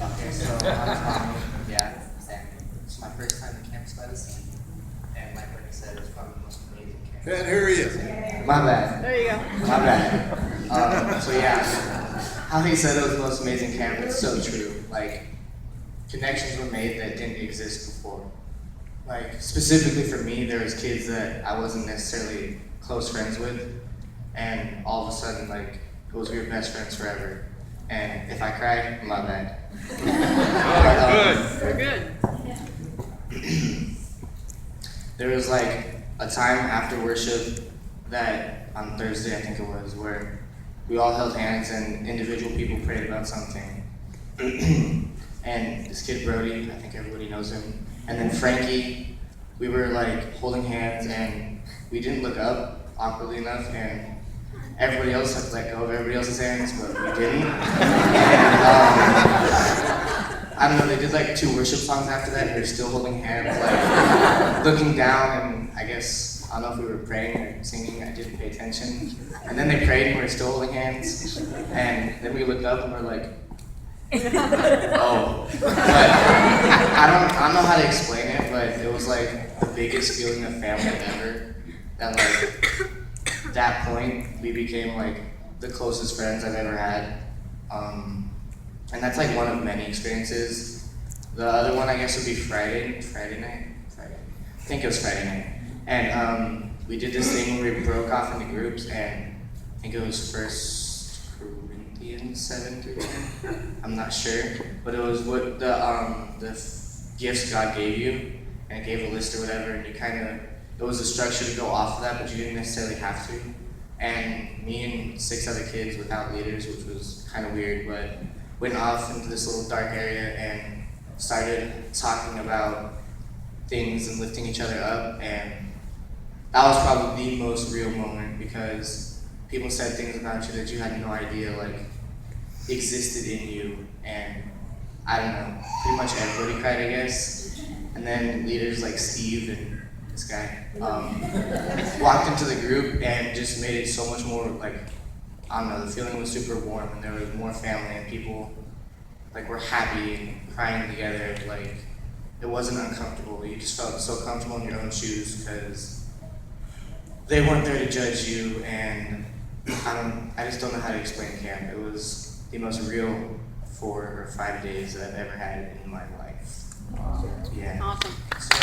Okay, so I'm Tommy, yeah, and it's my first time at Campus by the Sea, and like Brittany said, it was probably the most amazing campus. Can't hear you. My bad. There you go. My bad. So yeah, how he said it was the most amazing camp, it's so true. Like, connections were made that didn't exist before. Like, specifically for me, there was kids that I wasn't necessarily close friends with, and all of a sudden, like, we were best friends forever. And if I cry, my bad. We're good. There was like a time after worship that on Thursday, I think it was, where we all held hands and individual people prayed about something. And this kid Brody, I think everybody knows him, and then Frankie, we were like holding hands and we didn't look up awkwardly enough, and everybody else had let go of everybody else's hands, but we didn't. And I don't know, they did like 2 worship songs after that, and we were still holding hands, like looking down, and I guess, I don't know if we were praying or singing, I didn't pay attention. And then they prayed and we were still holding hands, and then we looked up and we're like, oh. But I don't know how to explain it, but it was like the biggest feeling of family ever. That like, that point, we became like the closest friends I've ever had. And that's like one of many experiences. The other one I guess would be Friday night? I think it was Friday night. And we did this thing where we broke off into groups, and I think it was 1 Corinthians 7-10. I'm not sure, but it was what the gifts God gave you, and it gave a list or whatever, and you kind of, it was a structure to go off of that, but you didn't necessarily have to. And me and 6 other kids without leaders, which was kind of weird, but went off into this little dark area and started talking about things and lifting each other up, and that was probably the most real moment, because people said things about you that you had no idea like existed in you, and I don't know, pretty much everybody cried, I guess. And then leaders like Steve and this guy walked into the group and just made it so much more like, I don't know, the feeling was super warm, and there was more family, and people like were happy and crying together. Like, it wasn't uncomfortable. You just felt so comfortable in your own shoes because they weren't there to judge you, and I just don't know how to explain camp. It was the most real 4 or 5 days that I've ever had in my life. Yeah. Awesome. So,